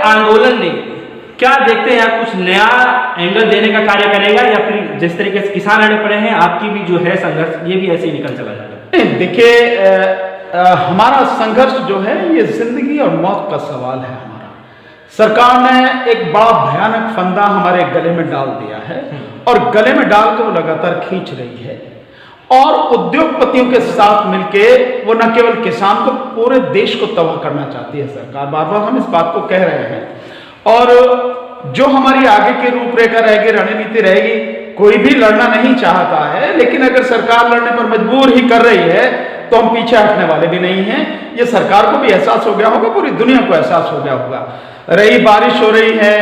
आंदोलन ने क्या देखते हैं आप, कुछ नया एंगल देने का कार्य करेगा या फिर जिस तरीके से किसान अड़े पड़े हैं आपकी भी जो है संघर्ष ये भी ऐसे ही निकल चला जाएगा? देखिए, हमारा संघर्ष जो है ये जिंदगी और मौत का सवाल है। हमारा सरकार ने एक बड़ा भयानक फंदा हमारे गले में डाल दिया है और गले में डाल के वो लगातार खींच रही है और उद्योगपतियों के साथ मिलके वो न केवल किसान को पूरे देश को तबाह करना चाहती है सरकार। बार बार हम इस बात को कह रहे हैं और जो हमारी आगे की रूपरेखा रहेगी, रणनीति रहेगी, कोई भी लड़ना नहीं चाहता है, लेकिन अगर सरकार लड़ने पर मजबूर ही कर रही है तो हम पीछे हटने वाले भी नहीं हैं। ये सरकार को भी एहसास हो गया होगा, पूरी दुनिया को एहसास हो गया होगा। रही बारिश हो रही है,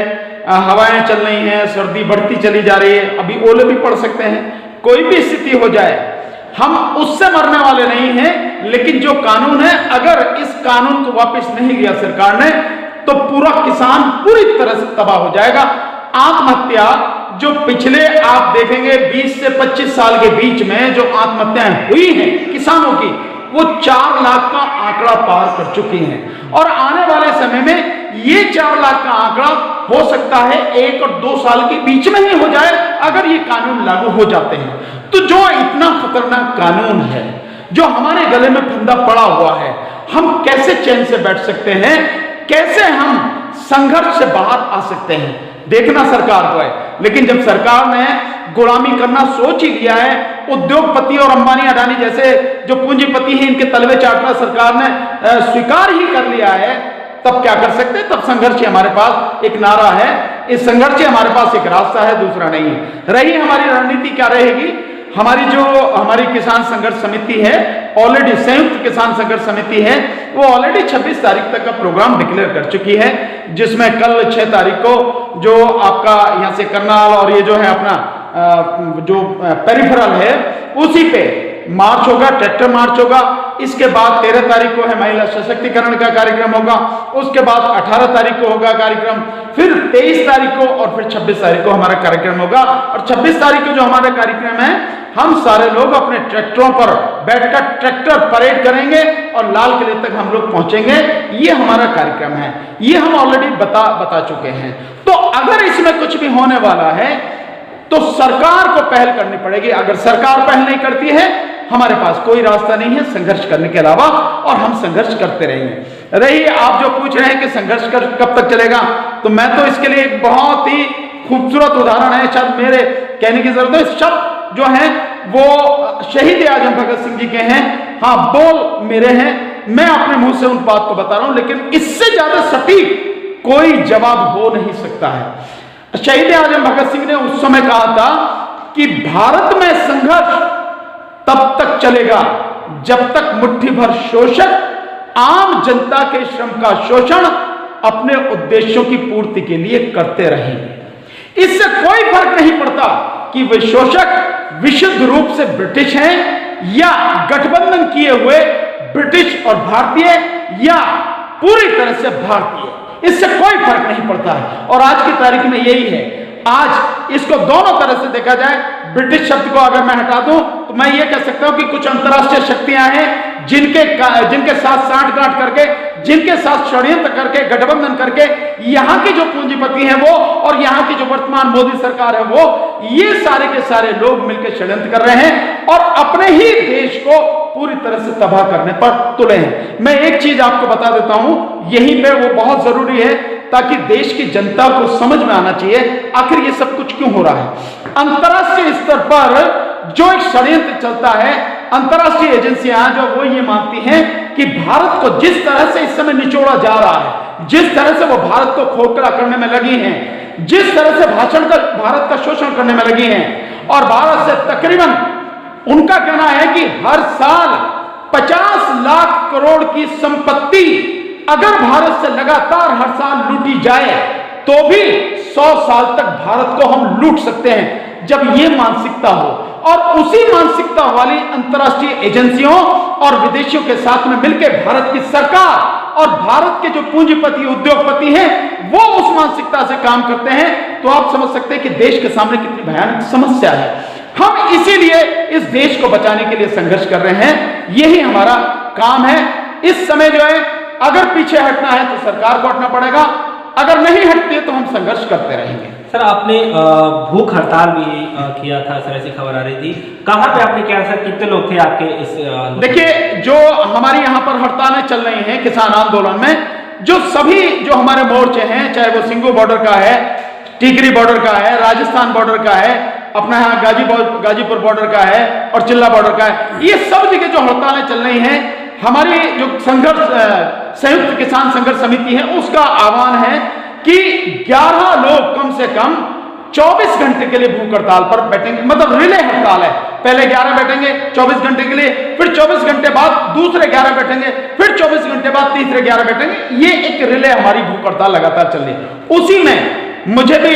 हवाएं चल रही हैं, सर्दी बढ़ती चली जा रही है, अभी ओले भी पड़ सकते हैं, कोई भी स्थिति हो जाए हम उससे मरने वाले नहीं हैं। लेकिन जो कानून है, अगर इस कानून को वापस नहीं लिया सरकार ने तो पूरा किसान पूरी तरह से तबाह हो जाएगा। आत्महत्या जो पिछले आप देखेंगे 20 से 25 साल के बीच में जो आत्महत्याएं हुई हैं किसानों की, वो 4 लाख का आंकड़ा पार कर चुकी हैं और आने वाले समय में ये 4 लाख का आंकड़ा हो सकता है 1 और 2 साल के बीच में ही हो जाए अगर ये कानून लागू हो जाते हैं। तो जो इतना खतरनाक कानून है जो हमारे गले में फंदा पड़ा हुआ है, हम कैसे चैन से बैठ सकते हैं, कैसे हम संघर्ष से बाहर आ सकते हैं, देखना सरकार को है। लेकिन जब सरकार ने गुलामी करना सोच ही लिया है, उद्योगपति और अंबानी अडानी जैसे जो पूंजीपति हैं इनके तलवे चाटना सरकार ने स्वीकार ही कर लिया है, तब क्या कर सकते हैं? तब संघर्ष हमारे पास एक नारा है, इस संघर्ष हमारे पास एक रास्ता है, दूसरा नहीं है। रही हमारी रणनीति क्या रहेगी, हमारी किसान संघर्ष समिति है, ऑलरेडी संयुक्त किसान संघर्ष समिति है, वो ऑलरेडी 26 तारीख तक का प्रोग्राम डिक्लेयर कर चुकी है, जिसमें कल 6 तारीख को जो आपका यहाँ से करनाल और ये जो है अपना जो पेरिफेरल है उसी पे मार्च होगा, ट्रैक्टर मार्च होगा। इसके बाद 13 तारीख को है महिला सशक्तिकरण का कार्यक्रम होगा, उसके बाद 18 तारीख को होगा कार्यक्रम, फिर 23 तारीख को और फिर 26 तारीख को हमारा कार्यक्रम होगा। और 26 तारीख को जो हमारा कार्यक्रम है, हम सारे लोग अपने ट्रैक्टरों पर बैठकर ट्रैक्टर परेड करेंगे और लाल किले तक हम लोग पहुंचेंगे। ये हमारा कार्यक्रम है, ये हम ऑलरेडी बता चुके हैं। तो अगर इसमें कुछ भी होने वाला है तो सरकार को पहल करनी पड़ेगी। अगर सरकार पहल नहीं करती है, हमारे पास कोई रास्ता नहीं है संघर्ष करने के अलावा, और हम संघर्ष करते रहेंगे। रही आप जो पूछ रहे हैं कि संघर्ष कब तक चलेगा, तो मैं तो इसके लिए एक बहुत ही खूबसूरत उदाहरण है, शायद मेरे कहने की जरूरत है, शब्द जो है वो शहीद आजम भगत सिंह जी के हैं, हाँ बोल मेरे हैं, मैं अपने मुंह से उन बात को बता रहा हूं, लेकिन इससे ज्यादा सटीक कोई जवाब हो नहीं सकता है। शहीद आजम भगत सिंह ने उस समय कहा था कि भारत में संघर्ष तब तक चलेगा जब तक मुट्ठी भर शोषक आम जनता के श्रम का शोषण अपने उद्देश्यों की पूर्ति के लिए करते रहेंगे। इससे कोई फर्क नहीं पड़ता कि वे शोषक विशुद्ध रूप से ब्रिटिश हैं या गठबंधन किए हुए ब्रिटिश और भारतीय या पूरी तरह से भारतीय, इससे कोई फर्क नहीं पड़ता है। और आज की तारीख में यही है, आज इसको दोनों तरह से देखा जाए। ब्रिटिश शब्द को अगर मैं हटा दूं तो मैं ये कह सकता हूं कि कुछ अंतर्राष्ट्रीय शक्तियां हैं जिनके साथ साठगांठ करके, जिनके साथ षड्यंत्र करके, गठबंधन करके यहां के जो पूंजीपति हैं वो और यहां की जो वर्तमान मोदी सरकार है वो, ये सारे के सारे लोग मिलकर षड्यंत्र कर रहे हैं और अपने ही देश को पूरी तरह से तबाह करने पर तुले हैं। मैं एक चीज आपको बता देता हूं, यहीं पे वो बहुत जरूरी है ताकि देश की जनता को समझ में आना चाहिए आखिर ये सब कुछ क्यों हो रहा है। अंतरराष्ट्रीय स्तर पर जो एक षड्यंत्र चलता है, अंतरराष्ट्रीय एजेंसियां जो वो ये मानती हैं कि भारत को जिस तरह से इस समय निचोड़ा जा रहा है, जिस तरह से वो भारत को खोखला करने में लगी हैं, जिस तरह से भारत का शोषण करने में लगी हैं, और भारत से तकरीबन उनका कहना है कि हर साल 50 लाख करोड़ की संपत्ति अगर भारत से लगातार हर साल लूटी जाए तो भी 100 साल तक भारत को हम लूट सकते हैं। जब ये मानसिकता हो और उसी मानसिकता वाली अंतर्राष्ट्रीय एजेंसियों और विदेशियों के साथ में मिलकर भारत की सरकार और भारत के जो पूंजीपति उद्योगपति हैं वो उस मानसिकता से काम करते हैं, तो आप समझ सकते हैं कि देश के सामने कितनी भयानक समस्या है। हम इसीलिए इस देश को बचाने के लिए संघर्ष कर रहे हैं, यही हमारा काम है। इस समय जो है अगर पीछे हटना है तो सरकार को हटना पड़ेगा, अगर नहीं हटते तो हम संघर्ष करते रहेंगे। सर आपने भूख हड़ताल भी किया था, सर ऐसी खबर आ रही थी, कहाँ पे आपने किया सर, कितने लोग थे आपके इस देखिए, जो हमारी यहाँ पर हड़तालें चल रही हैं किसान आंदोलन में, जो सभी जो हमारे मोर्चे हैं, चाहे वो सिंगू बॉर्डर का है, टिकरी बॉर्डर का है, राजस्थान बॉर्डर का है, अपना यहाँ गाजीपुर बॉर्डर का है और चिल्ला बॉर्डर का है, ये सब जगह जो हड़तालें चल रही हैं, हमारी जो संयुक्त किसान संघर्ष समिति है उसका आह्वान है कि 11 लोग कम से कम 24 घंटे के लिए भूख हड़ताल पर बैठेंगे। मतलब रिले हड़ताल है, पहले 11 बैठेंगे 24 घंटे के लिए, फिर 24 घंटे बाद दूसरे 11 बैठेंगे, फिर 24 घंटे बाद तीसरे 11 बैठेंगे। ये एक रिले हमारी भूख हड़ताल लगातार चल रही है। उसी में मुझे भी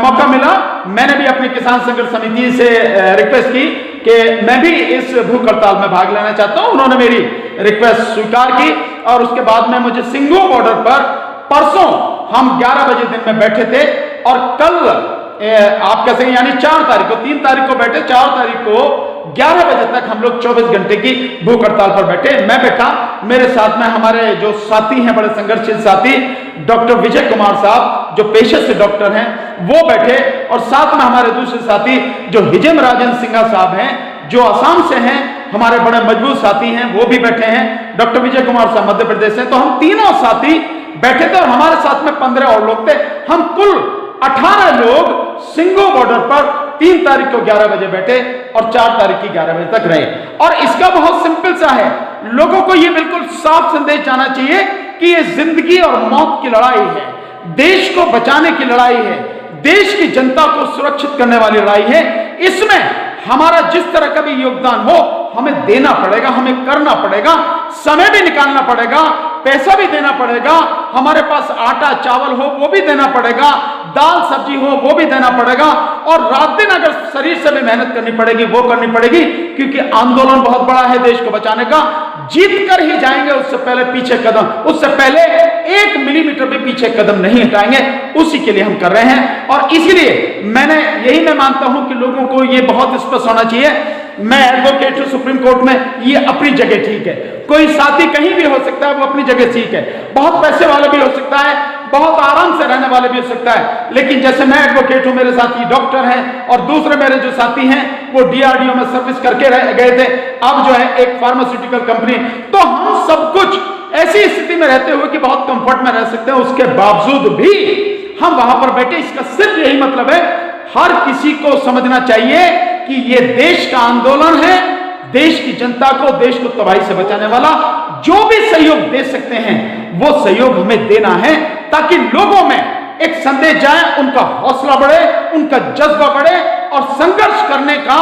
मौका मिला, मैंने भी अपनी किसान संघर्ष समिति से रिक्वेस्ट की कि मैं भी इस भूख हड़ताल में भाग लेना चाहता हूं। उन्होंने मेरी रिक्वेस्ट स्वीकार की और उसके बाद में मुझे सिंगू बॉर्डर पर परसों हम 11 बजे दिन में बैठे थे और कल आप कह सकें यानी 4 तारीख को, 3 तारीख को बैठे, 4 तारीख को 11 बजे तक हम लोग 24 घंटे की भूख हड़ताल पर बैठे। मैं बैठा, मेरे साथ में हमारे जो साथी हैं, बड़े संघर्षशील साथी डॉक्टर विजय कुमार साहब जो पेशे से डॉक्टर हैं वो बैठे, और साथ में हमारे दूसरे साथी जो हिजम राजन सिंघा साहब हैं जो असम से हैं, हमारे बड़े मजबूत साथी हैं, वो भी बैठे हैं। डॉक्टर विजय कुमार साहब मध्य प्रदेश से। तो हम तीनों साथी बैठे थे और हमारे साथ में 15 और लोग थे। हम कुल 18 लोग सिंगू बॉर्डर पर 3 तारीख को 11 बजे बैठे और 4 तारीख की 11 बजे तक रहे। और इसका बहुत सिंपल सा है, लोगों को यह बिल्कुल साफ संदेश जाना चाहिए कि यह जिंदगी और मौत की लड़ाई है, देश को बचाने की लड़ाई है, देश की जनता को सुरक्षित करने वाली लड़ाई है। इसमें हमारा जिस तरह का भी योगदान हो हमें देना पड़ेगा, हमें करना पड़ेगा, समय भी निकालना पड़ेगा, पैसा भी देना पड़ेगा, हमारे पास आटा चावल हो वो भी देना पड़ेगा, दाल सब्जी हो वो भी देना पड़ेगा, और रात दिन अगर शरीर से भी मेहनत करनी पड़ेगी वो करनी पड़ेगी, क्योंकि आंदोलन बहुत बड़ा है देश को बचाने का। जीत कर ही जाएंगे, उससे पहले पीछे कदम, उससे पहले 1 मिलीमीटर भी पीछे कदम नहीं हटाएंगे। उसी के लिए हम कर रहे हैं। और इसीलिए मैं मानता हूं कि लोगों को यह बहुत स्पष्ट होना चाहिए। मैं एडवोकेट हूं सुप्रीम कोर्ट में, ये अपनी जगह ठीक है, कोई साथी कहीं भी हो सकता है, वो अपनी जगह ठीक है, बहुत पैसे वाले भी हो सकता है, बहुत आराम से रहने वाले भी हो सकता है। लेकिन जैसे मैं एडवोकेट हूं, मेरे साथी डॉक्टर हैं और दूसरे मेरे जो साथी हैं वो DRDO में सर्विस करके गए थे, अब जो है एक फार्मास्यूटिकल कंपनी। तो हम सब कुछ ऐसी स्थिति में रहते हुए कि बहुत कंफर्ट में रह सकते हैं, उसके बावजूद भी हम वहां पर बैठे। इसका सिर्फ यही मतलब है, हर किसी को समझना चाहिए कि यह देश का आंदोलन है, देश की जनता को, देश को तबाही से बचाने वाला जो भी सहयोग दे सकते हैं वो सहयोग हमें देना है, ताकि लोगों में एक संदेश जाए, उनका हौसला बढ़े, उनका जज्बा बढ़े और संघर्ष करने का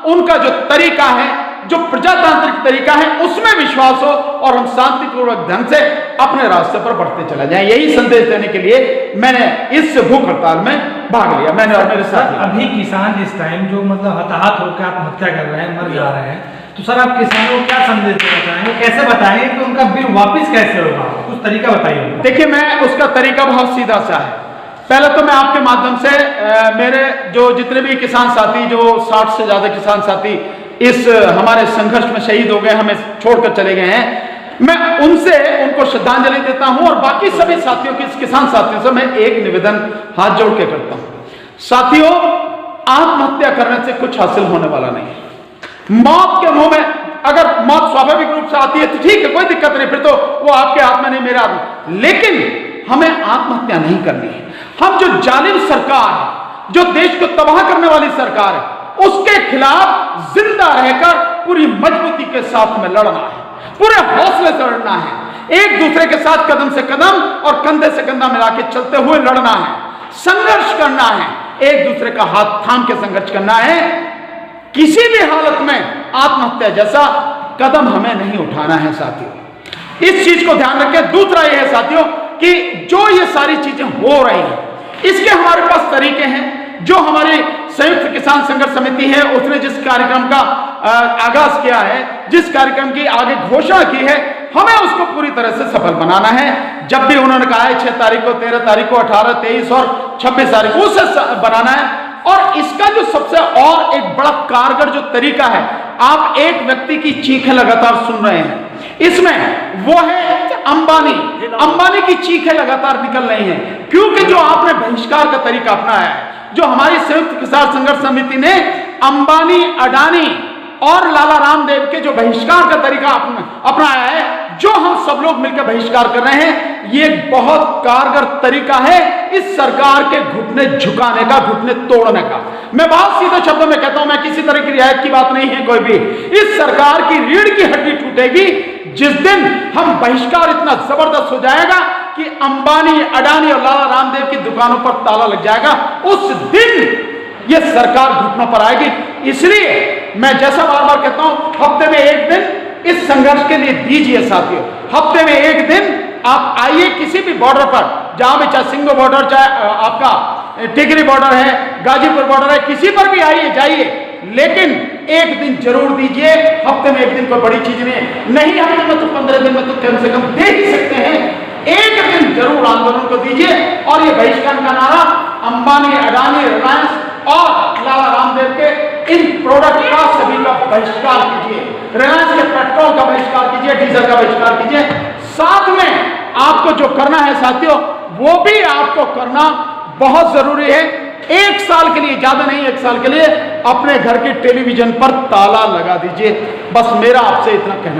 उनका जो तरीका है, जो प्रजातांत्रिक तरीका है, उसमें विश्वास हो और हम शांतिपूर्वक ढंग से अपने रास्ते पर बढ़ते चला जाएं। यही संदेश देने के लिए मैंने इस भूख हड़ताल में भाग लिया, मैंने और मेरे साथ। अभी किसान इस टाइम जो मतलब हताहत होकर आत्महत्या कर रहे हैं, मर जा रहे हैं, तो सर आप किसानों को क्या संदेश देना चाहेंगे, कैसे बताएंगे कि उनका बिल वापस कैसे होगा, कुछ तरीका बताइए। देखिए, मैं उसका तरीका बहुत सीधा सा है। पहले तो मैं आपके माध्यम से मेरे जो जितने भी किसान साथी, जो 60 से ज्यादा किसान साथी इस हमारे संघर्ष में शहीद हो गए, हमें छोड़कर चले गए हैं, मैं उनको श्रद्धांजलि देता हूं। और बाकी सभी साथियों की, किसान साथियों से मैं एक निवेदन हाथ जोड़ के करता हूं। साथियों, आत्महत्या करने से कुछ हासिल होने वाला नहीं है। मौत के मुंह में अगर मौत स्वाभाविक रूप से आती है तो ठीक है, कोई दिक्कत नहीं, फिर तो वो आपके हाथ में नहीं, मेरे हाथ में। लेकिन हमें आत्महत्या नहीं करनी है। हम जो जालिम सरकार है, जो देश को तबाह करने वाली सरकार है, उसके खिलाफ जिंदा रहकर पूरी मजबूती के साथ में लड़ना है, पूरे हौसले से लड़ना है, एक दूसरे के साथ कदम से कदम और कंधे से कंधा मिला के चलते हुए लड़ना है, संघर्ष करना है, एक दूसरे का हाथ थाम के संघर्ष करना है। किसी भी हालत में आत्महत्या जैसा कदम हमें नहीं उठाना है साथियों, इस चीज को ध्यान रखें। दूसरा यह है साथियों कि जो ये सारी चीजें हो रही हैं, इसके हमारे पास तरीके हैं। जो हमारी संयुक्त किसान संघर्ष समिति है, उसने जिस कार्यक्रम का आगाज किया है, जिस कार्यक्रम की आगे घोषणा की है, हमें उसको पूरी तरह से सफल बनाना है। जब भी उन्होंने कहा है 6 तारीख को, 13 तारीख को, 18, 23 और 26 तारीख को, उसे बनाना है। और इसका जो सबसे और एक बड़ा कारगर जो तरीका है, आप एक व्यक्ति की चीखें लगातार सुन रहे हैं, इसमें वो है अंबानी की चीखें लगातार निकल रही हैं, क्योंकि जो आपने बहिष्कार का तरीका अपनाया है, जो हमारी संयुक्त किसान संघर्ष समिति ने अंबानी, अडानी और लाला रामदेव के जो बहिष्कार का तरीका अपनाया है, जो हम सब लोग मिलकर बहिष्कार कर रहे हैं, ये बहुत कारगर तरीका है इस सरकार के घुटने झुकाने का, घुटने तोड़ने का। मैं बहुत सीधे शब्दों में कहता हूं, मैं किसी तरह की रियायत की बात नहीं है कोई भी। इस सरकार की रीढ़ की हड्डी टूटेगी जिस दिन हम बहिष्कार इतना जबरदस्त हो जाएगा कि अंबानी, अडानी और लाला रामदेव की दुकानों पर ताला लग जाएगा। उस दिन ये सरकार घुटनों पर आएगी। इसलिए मैं जैसा बार बार कहता हूं, हफ्ते में एक दिन इस संघर्ष के लिए दीजिए साथियों। हफ्ते में एक दिन आप आइए किसी भी बॉर्डर पर, जहां भी, चाहे सिंगो बॉर्डर, चाहे आपका टिकरी बॉर्डर है, गाजीपुर बॉर्डर है, किसी पर भी आइए जाइए, लेकिन एक दिन जरूर दीजिए। हफ्ते में एक दिन कोई बड़ी चीज नहीं हफ्ते में तो 15 दिन में तो कम से कम दे ही सकते हैं। एक दिन जरूर आंदोलन को दीजिए और ये बहिष्कार का नारा अंबानी, अडानी, रिलायंस और लाला रामदेव के इन प्रोडक्ट का सभी का बहिष्कार कीजिए। रिलायंस के पेट्रोल का बहिष्कार कीजिए, डीजल का बहिष्कार कीजिए। साथ में आपको जो करना है साथियों, वो भी आपको करना बहुत जरूरी है। एक साल के लिए, ज्यादा नहीं, एक साल के लिए अपने घर के टेलीविजन पर ताला लगा दीजिए। बस मेरा आपसे इतना कहना है।